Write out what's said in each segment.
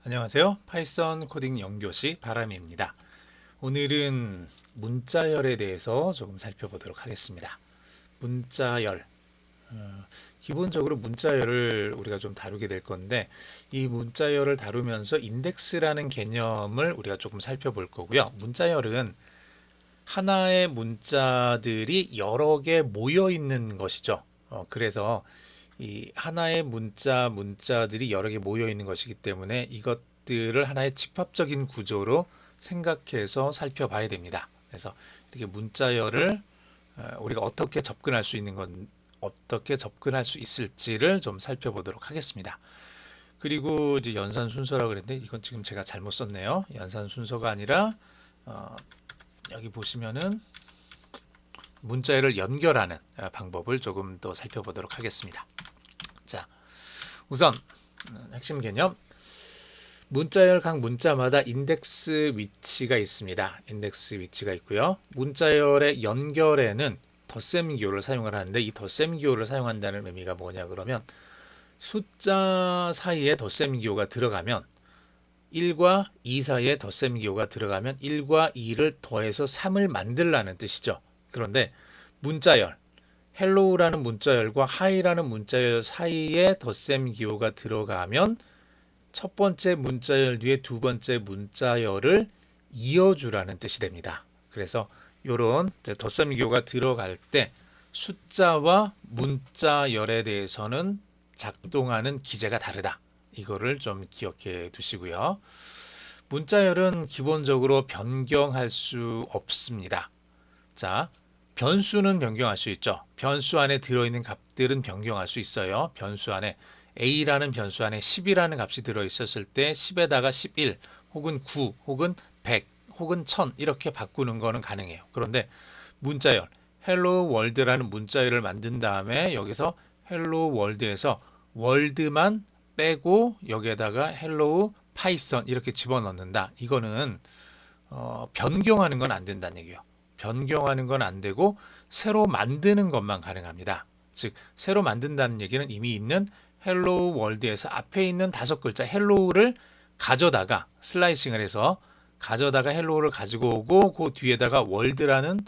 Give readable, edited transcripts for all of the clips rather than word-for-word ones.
안녕하세요. 파이썬 코딩 연교시 바람입니다. 오늘은 문자열에 대해서 조금 살펴보도록 하겠습니다. 문자열. 기본적으로 문자열을 우리가 좀 다루게 될 건데, 이 문자열을 다루면서 인덱스라는 개념을 우리가 조금 살펴볼 거고요. 문자열은 하나의 문자들이 여러 개 모여 있는 것이죠. 그래서 이 하나의 문자들이 여러 개 모여 있는 것이기 때문에 이것들을 하나의 집합적인 구조로 생각해서 살펴봐야 됩니다. 그래서 이렇게 문자열을 우리가 어떻게 접근할 수 있을지를 좀 살펴보도록 하겠습니다. 그리고 이제 연산 순서라고 그랬는데 이건 지금 제가 잘못 썼네요. 연산 순서가 아니라 여기 보시면은 문자열을 연결하는 방법을 조금 더 살펴보도록 하겠습니다. 자, 우선 핵심 개념. 문자열 각 문자마다 인덱스 위치가 있습니다. 인덱스 위치가 있고요. 문자열의 연결에는 덧셈 기호를 사용을 하는데, 이 덧셈 기호를 사용한다는 의미가 뭐냐 그러면, 숫자 사이에 덧셈 기호가 들어가면 1과 2 사이에 덧셈 기호가 들어가면 1과 2를 더해서 3을 만들라는 뜻이죠. 그런데 문자열, 헬로우라는 문자열과 하이라는 문자열 사이에 덧셈 기호가 들어가면 첫 번째 문자열 뒤에 두 번째 문자열을 이어주라는 뜻이 됩니다. 그래서 이런 덧셈 기호가 들어갈 때 숫자와 문자열에 대해서는 작동하는 기제가 다르다. 이거를 좀 기억해 두시고요. 문자열은 기본적으로 변경할 수 없습니다. 자, 변수는 변경할 수 있죠. 변수 안에 들어있는 값들은 변경할 수 있어요. 변수 안에 a라는 변수 안에 10이라는 값이 들어있었을 때 10에다가 11 혹은 9 혹은 100 혹은 1000 이렇게 바꾸는 거는 가능해요. 그런데 문자열, 헬로 월드라는 문자열을 만든 다음에 여기서 헬로 월드에서 월드만 빼고 여기에다가 헬로우 파이썬 이렇게 집어넣는다. 이거는 변경하는 건 안 된다는 얘기예요. 변경하는 건 안 되고 새로 만드는 것만 가능합니다. 즉 새로 만든다는 얘기는 이미 있는 헬로우 월드에서 앞에 있는 5글자 헬로우를 가져다가 슬라이싱을 해서 가져다가 헬로우를 가지고 오고 그 뒤에다가 월드라는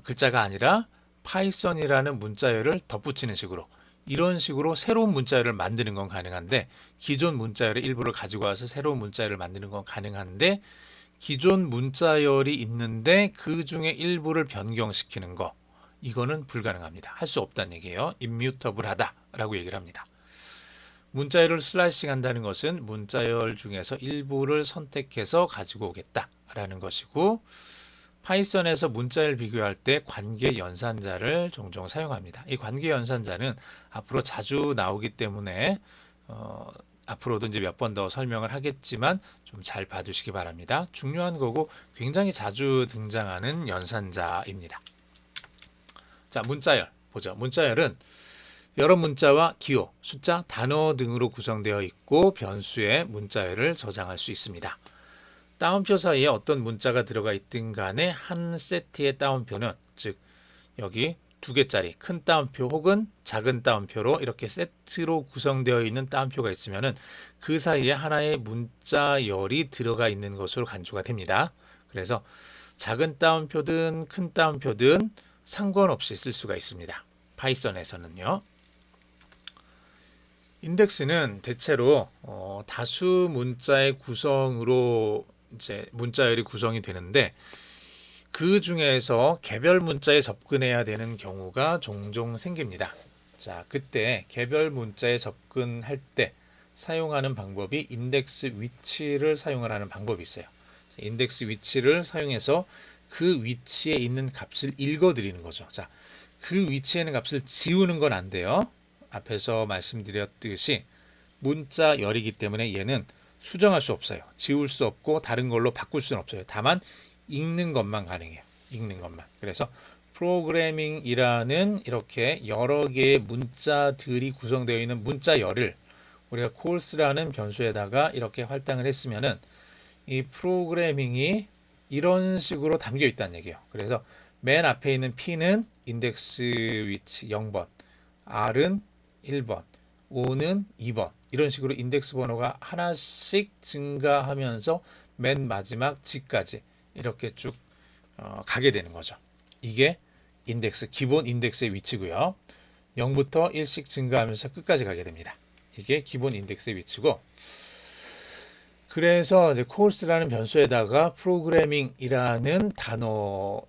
글자가 아니라 파이썬이라는 문자열을 덧붙이는 식으로, 이런 식으로 새로운 문자열을 만드는 건 가능한데, 기존 문자열의 일부를 가지고 와서 새로운 문자열을 만드는 건 가능한데, 기존 문자열이 있는데 그 중에 일부를 변경시키는 거, 이거는 불가능합니다. 할 수 없다는 얘기예요. 임뮤터블하다라고 얘기를 합니다. 문자열을 슬라이싱 한다는 것은 문자열 중에서 일부를 선택해서 가지고 오겠다라는 것이고, 파이썬에서 문자열 비교할 때 관계 연산자를 종종 사용합니다. 이 관계 연산자는 앞으로 자주 나오기 때문에 앞으로도 이제 몇 번 더 설명을 하겠지만 좀 잘 봐두시기 바랍니다. 중요한 거고 굉장히 자주 등장하는 연산자입니다. 자, 문자열 보죠. 문자열은 여러 문자와 기호, 숫자, 단어 등으로 구성되어 있고 변수에 문자열을 저장할 수 있습니다. 따옴표 사이에 어떤 문자가 들어가 있든 간에 한 세트의 따옴표는, 즉 여기 2개짜리 큰 따옴표 혹은 작은 따옴표로 이렇게 세트로 구성되어 있는 따옴표가 있으면은 그 사이에 하나의 문자열이 들어가 있는 것으로 간주가 됩니다. 그래서 작은 따옴표든 큰 따옴표든 상관없이 쓸 수가 있습니다. 파이썬에서는요. 인덱스는 대체로 다수 문자의 구성으로 이제 문자열이 구성이 되는데, 그 중에서 개별 문자에 접근해야 되는 경우가 종종 생깁니다. 자, 그때 개별 문자에 접근할 때 사용하는 방법이 인덱스 위치를 사용을 하는 방법이 있어요. 인덱스 위치를 사용해서 그 위치에 있는 값을 읽어드리는 거죠. 자, 그 위치에 있는 값을 지우는 건 안 돼요. 앞에서 말씀드렸듯이 문자열이기 때문에 얘는 수정할 수 없어요. 지울 수 없고 다른 걸로 바꿀 수는 없어요. 다만 읽는 것만 가능해요. 읽는 것만. 그래서 프로그래밍이라는 이렇게 여러 개의 문자들이 구성되어 있는 문자열을 우리가 콜스라는 변수에다가 이렇게 할당을 했으면은 이 프로그래밍이 이런 식으로 담겨 있다는 얘기예요. 그래서 맨 앞에 있는 P는 인덱스 위치 0번, R은 1번, O는 2번, 이런 식으로 인덱스 번호가 하나씩 증가하면서 맨 마지막 G까지 이렇게 쭉 가게 되는 거죠. 이게 인덱스, 기본 인덱스의 위치고요. 0부터 1씩 증가하면서 끝까지 가게 됩니다. 이게 기본 인덱스의 위치고, 그래서 이제 course라는 변수에다가 프로그래밍이라는 단어,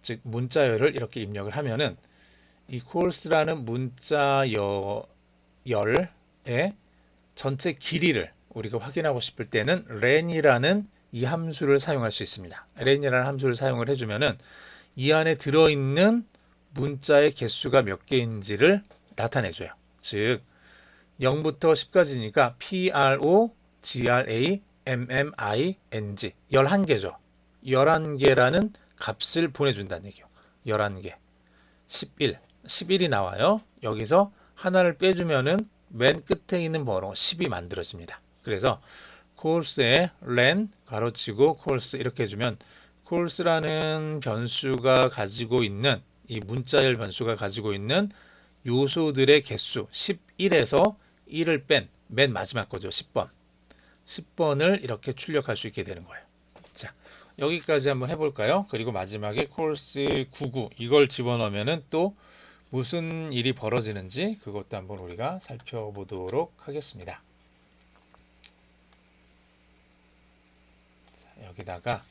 즉 문자열을 이렇게 입력을 하면은 이 course라는 문자열의 전체 길이를 우리가 확인하고 싶을 때는 len이라는 이 함수를 사용할 수 있습니다. len이라는 함수를 사용을 해주면은 이 안에 들어있는 문자의 개수가 몇 개인지를 나타내줘요. 즉 0부터 10까지니까 PROGRAMMING 11개죠. 11개라는 값을 보내준다는 얘기예요. 11개. 11이 나와요. 여기서 하나를 빼주면은 맨 끝에 있는 번호 10이 만들어집니다. 그래서 course에 len 가로치고 course 이렇게 해주면 course라는 변수가 가지고 있는 이 문자열 변수가 가지고 있는 요소들의 개수 11에서 1을 뺀 맨 마지막 거죠. 10번을 이렇게 출력할 수 있게 되는 거예요. 자, 여기까지 한번 해볼까요? 그리고 마지막에 course 99 이걸 집어넣으면은 또 무슨 일이 벌어지는지 그것도 한번 우리가 살펴보도록 하겠습니다. 자, 여기다가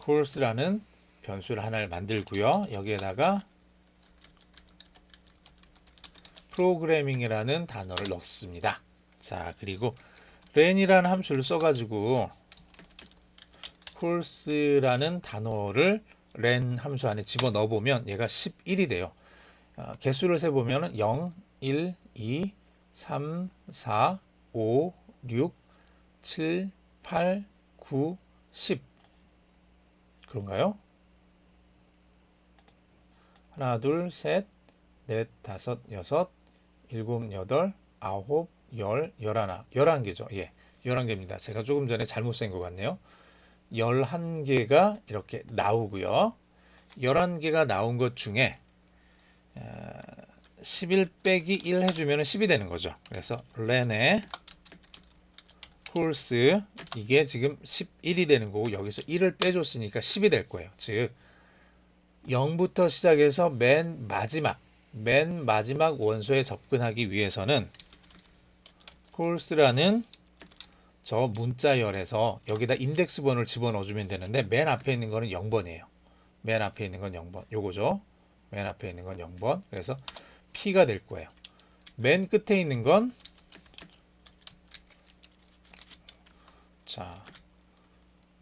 course라는 변수를 하나를 만들고요. 여기에다가 프로그래밍이라는 단어를 넣습니다. 자, 그리고 len이라는 함수를 써가지고 course라는 단어를 len 함수 안에 집어넣어 보면 얘가 11이 돼요. 개수를 세보면 0, 1, 2, 3, 4, 5, 6, 7, 8, 9, 10 그런가요? 하나, 둘, 셋, 넷, 다섯, 여섯, 일곱, 여덟, 아홉, 열, 열하나, 11개죠. 예, 11개입니다. 제가 조금 전에 잘못 센 것 같네요. 11개가 이렇게 나오고요. 11개가 나온 것 중에 11 빼기 1 해주면 10이 되는 거죠. 그래서 len의 course 이게 지금 11이 되는 거고 여기서 1을 빼줬으니까 10이 될 거예요. 즉 0부터 시작해서 맨 마지막 원소에 접근하기 위해서는 course라는 저 문자열에서 여기다 인덱스 번호를 집어넣어주면 되는데 맨 앞에 있는 거는 0번이에요. 맨 앞에 있는 건 0번. 요거죠. 맨 앞에 있는 건 0번. 그래서 P가 될 거예요. 맨 끝에 있는 건 자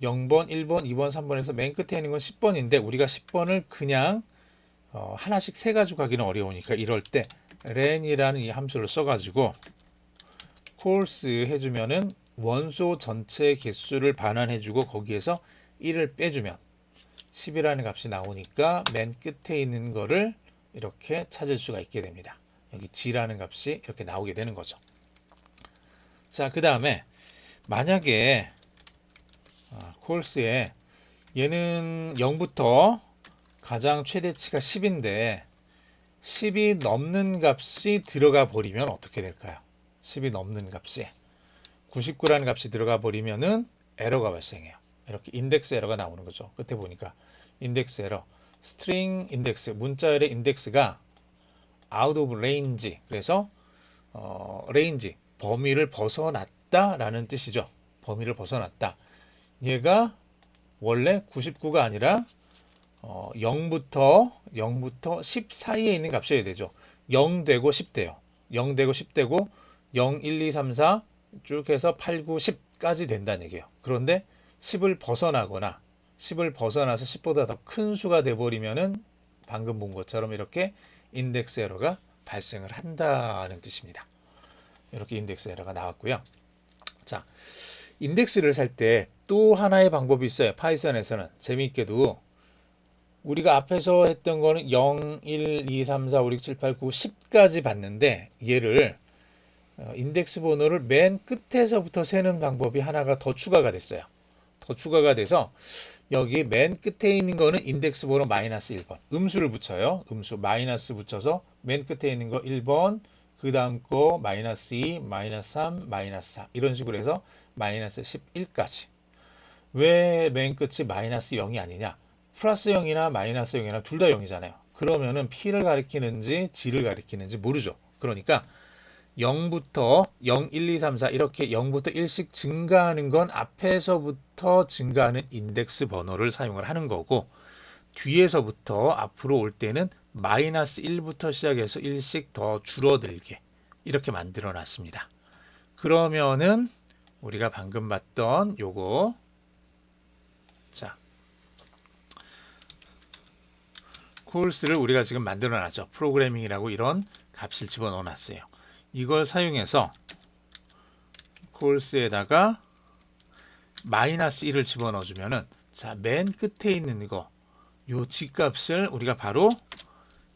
0번, 1번, 2번, 3번에서 맨 끝에 있는 건 10번인데 우리가 10번을 그냥 하나씩 세 가지고 가기는 어려우니까 이럴 때 len이라는 이 함수를 써가지고 course 해주면은 원소 전체 개수를 반환해주고 거기에서 1을 빼주면 10이라는 값이 나오니까 맨 끝에 있는 거를 이렇게 찾을 수가 있게 됩니다. 여기 G라는 값이 이렇게 나오게 되는 거죠. 자, 그 다음에 만약에 course에 얘는 0부터 가장 최대치가 10인데 10이 넘는 값이 들어가 버리면 어떻게 될까요? 10이 넘는 값이 99라는 값이 들어가 버리면은 에러가 발생해요. 이렇게 인덱스 에러가 나오는 거죠. 끝에 보니까 인덱스 에러, 스트링 인덱스, 문자열의 인덱스가 out of range, 그래서 range, 범위를 벗어났다라는 뜻이죠. 범위를 벗어났다. 얘가 원래 99가 아니라 0부터 10 사이에 있는 값이어야 되죠. 0 되고 10 돼요. 0 되고 10 되고 0, 1, 2, 3, 4 쭉 해서 8, 9, 10까지 된다는 얘기예요. 그런데 10을 벗어나거나 10을 벗어나서 10보다 더 큰 수가 돼버리면은 방금 본 것처럼 이렇게 인덱스 에러가 발생을 한다는 뜻입니다. 이렇게 인덱스 에러가 나왔고요. 자, 인덱스를 살 때 또 하나의 방법이 있어요. 파이썬에서는 재미있게도 우리가 앞에서 했던 거는 0, 1, 2, 3, 4, 5, 6, 7, 8, 9, 10까지 봤는데 얘를 인덱스 번호를 맨 끝에서부터 세는 방법이 하나가 더 추가가 됐어요. 더 추가가 돼서 여기 맨 끝에 있는 거는 인덱스 번호 마이너스 1번. 음수를 붙여요. 음수 마이너스 붙여서 맨 끝에 있는 거 1번, 그 다음 거 마이너스 2, 마이너스 3, 마이너스 4 이런 식으로 해서 마이너스 11까지. 왜 맨 끝이 마이너스 0이 아니냐? 플러스 0이나 마이너스 0이나 둘 다 0이잖아요. 그러면은 P를 가리키는지 G를 가리키는지 모르죠. 그러니까 0부터 0, 1, 2, 3, 4 이렇게 0부터 1씩 증가하는 건 앞에서부터 증가하는 인덱스 번호를 사용을 하는 거고 뒤에서부터 앞으로 올 때는 마이너스 1부터 시작해서 1씩 더 줄어들게 이렇게 만들어 놨습니다. 그러면은 우리가 방금 봤던 요거 자 콜스를 우리가 지금 만들어 놨죠. 프로그래밍이라고 이런 값을 집어넣어 놨어요. 이걸 사용해서 콜스에다가 마이너스 1을 집어넣어 주면은 자, 맨 끝에 있는 이거 요 G값을 우리가 바로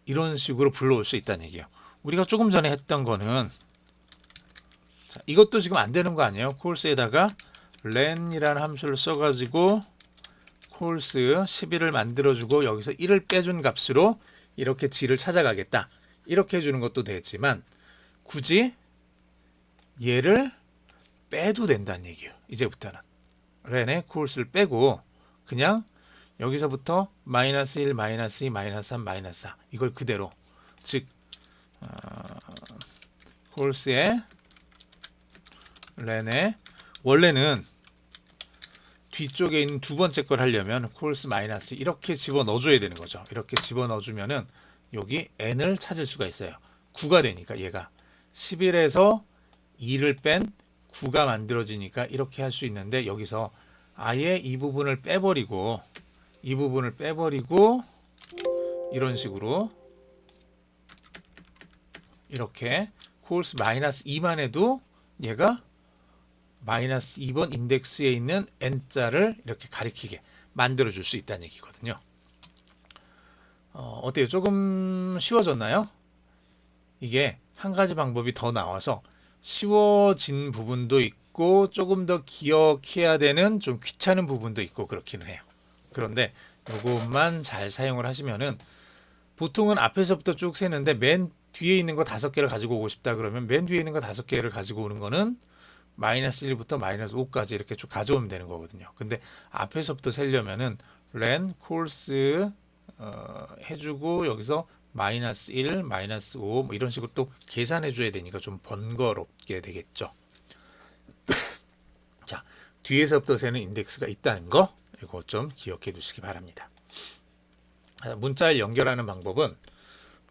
이런 식으로 불러올 수 있다는 얘기예요. 우리가 조금 전에 했던 거는 자, 이것도 지금 안 되는 거 아니에요? 콜스에다가 len이라는 함수를 써가지고 콜스 11을 만들어주고 여기서 1을 빼준 값으로 이렇게 G를 찾아가겠다. 이렇게 해주는 것도 되지만 굳이 얘를 빼도 된다는 얘기예요. 이제부터는 len의 콜스를 빼고 그냥 여기서부터 마이너스 1, 마이너스 2, 마이너스 3, 마이너스 4 이걸 그대로 즉 콜스의 len의 원래는 뒤쪽에 있는 두 번째 걸 하려면 콜스 마이너스 이렇게 집어넣어 줘야 되는 거죠. 이렇게 집어넣어 주면은 여기 n을 찾을 수가 있어요. 9가 되니까 얘가 11에서 2를 뺀 9가 만들어지니까 이렇게 할 수 있는데 여기서 아예 이 부분을 빼버리고 이런 식으로 이렇게 콜스 마이너스 2만 해도 얘가 마이너스 2번 인덱스에 있는 n자를 이렇게 가리키게 만들어 줄 수 있다는 얘기거든요. 어때요? 조금 쉬워졌나요? 이게 한 가지 방법이 더 나와서 쉬워진 부분도 있고 조금 더 기억해야 되는 좀 귀찮은 부분도 있고 그렇기는 해요. 그런데 이것만 잘 사용을 하시면은 보통은 앞에서부터 쭉 세는데 맨 뒤에 있는 거 5개를 가지고 오고 싶다 그러면 맨 뒤에 있는 거 5개를 가지고 오는 거는 마이너스 1부터 마이너스 5까지 이렇게 쭉 가져오면 되는 거거든요. 근데 앞에서부터 세려면은 len 콜스 해주고 여기서 마이너스 1, 마이너스 5 뭐 이런 식으로 또 계산해 줘야 되니까 좀 번거롭게 되겠죠. 자, 뒤에서부터 세는 인덱스가 있다는 거 이거 좀 기억해 두시기 바랍니다. 문자를 연결하는 방법은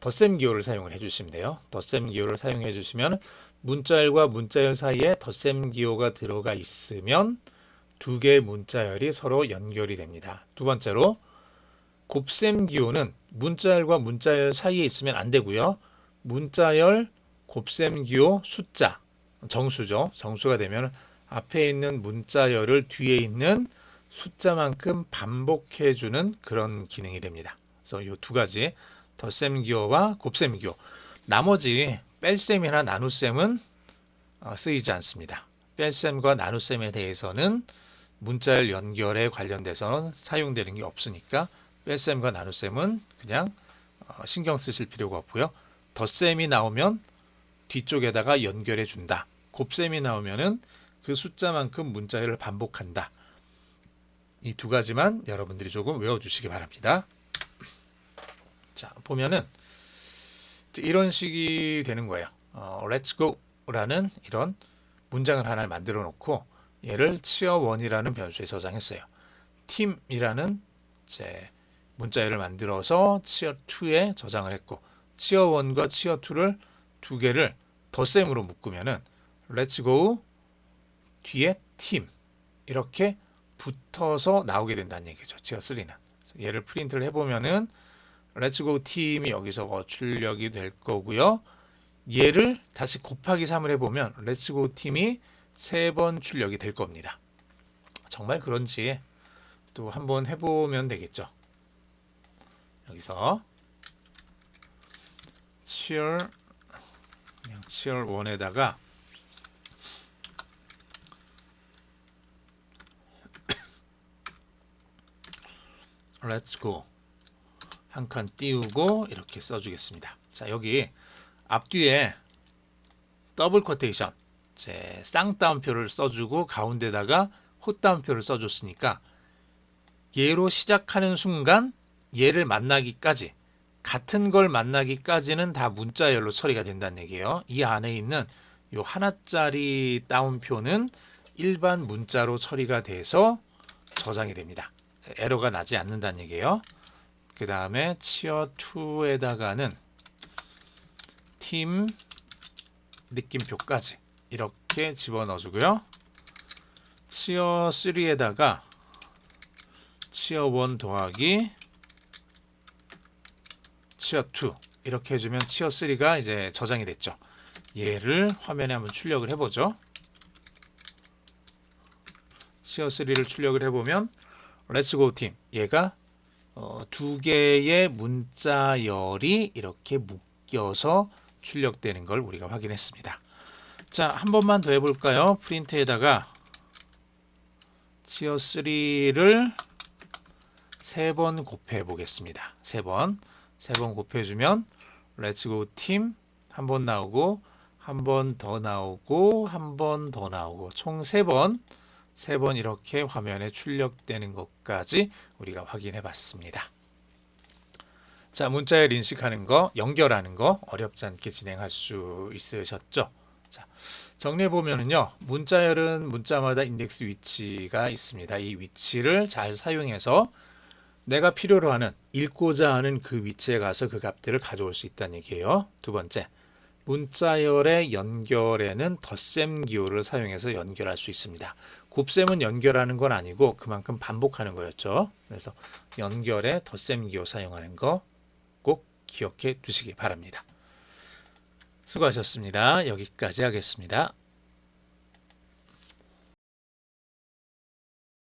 덧셈 기호를 사용을 해주시면 돼요. 덧셈 기호를 사용해 주시면 문자열과 문자열 사이에 덧셈 기호가 들어가 있으면 두 개의 문자열이 서로 연결이 됩니다. 두 번째로 곱셈 기호는 문자열과 문자열 사이에 있으면 안 되고요. 문자열, 곱셈 기호, 숫자, 정수죠. 정수가 되면 앞에 있는 문자열을 뒤에 있는 숫자만큼 반복해주는 그런 기능이 됩니다. 그래서 이 두 가지 덧셈 기호와 곱셈 기호 나머지 뺄셈이나 나눗셈은 쓰이지 않습니다. 뺄셈과 나눗셈에 대해서는 문자열 연결에 관련돼서는 사용되는 게 없으니까 뺄셈과 나눗셈은 그냥 신경 쓰실 필요가 없고요. 덧셈이 나오면 뒤쪽에다가 연결해 준다. 곱셈이 나오면은 그 숫자만큼 문자열을 반복한다. 이 두 가지만 여러분들이 조금 외워주시기 바랍니다. 자, 보면은 이런 식이 되는 거예요. Let's go라는 이런 문장을 하나를 만들어 놓고 얘를 cheer1이라는 변수에 저장했어요. 팀이라는 제 문자열을 만들어서 cheer2에 저장을 했고 cheer1과 cheer2를 두 개를 덧셈으로 묶으면은 Let's go 뒤에 팀 이렇게 붙어서 나오게 된다는 얘기죠. cheer3는 얘를 프린트를 해보면은 Let's go 팀이 여기서 출력이 될 거고요. 얘를 다시 곱하기 3을 해보면 Let's go 팀이 3번 출력이 될 겁니다. 정말 그런지 또 한번 해보면 되겠죠. 여기서 cheer 그냥 cheer1에다가 let's go 한 칸 띄우고 이렇게 써주겠습니다. 자, 여기 앞뒤에 더블 쿼테이션 제 쌍따옴표를 써주고 가운데다가 헛따옴표를 써줬으니까 얘로 시작하는 순간 얘를 만나기까지 같은 걸 만나기까지는 다 문자열로 처리가 된다는 얘기예요. 이 안에 있는 요 하나짜리 따옴표는 일반 문자로 처리가 돼서 저장이 됩니다. 에러가 나지 않는다는 얘기예요. 그 다음에 치어 2에다가는 팀 느낌표까지 이렇게 집어넣어 주고요. 치어 3에다가 치어 1 더하기 치어 2 이렇게 해주면 치어 3가 이제 저장이 됐죠. 얘를 화면에 한번 출력을 해보죠. 치어 3를 출력을 해보면 Let's Go Team 얘가 두 개의 문자열이 이렇게 묶여서 출력되는 걸 우리가 확인했습니다. 자, 한 번만 더 해볼까요? 프린트에다가 치어 3를 3번 곱해 보겠습니다. 3번 곱해주면 Let's Go Team 한 번 나오고 한 번 더 나오고 한 번 더 나오고 총 3번 이렇게 화면에 출력되는 것까지 우리가 확인해 봤습니다. 자, 문자열 인식하는 거, 연결하는 거 어렵지 않게 진행할 수 있으셨죠? 자, 정리해 보면은요. 문자열은 문자마다 인덱스 위치가 있습니다. 이 위치를 잘 사용해서 내가 필요로 하는 읽고자 하는 그 위치에 가서 그 값들을 가져올 수 있다는 얘기예요. 두 번째, 문자열의 연결에는 덧셈 기호를 사용해서 연결할 수 있습니다. 곱셈은 연결하는 건 아니고 그만큼 반복하는 거였죠. 그래서 연결에 덧셈 기호 사용하는 거 꼭 기억해 두시기 바랍니다. 수고하셨습니다. 여기까지 하겠습니다.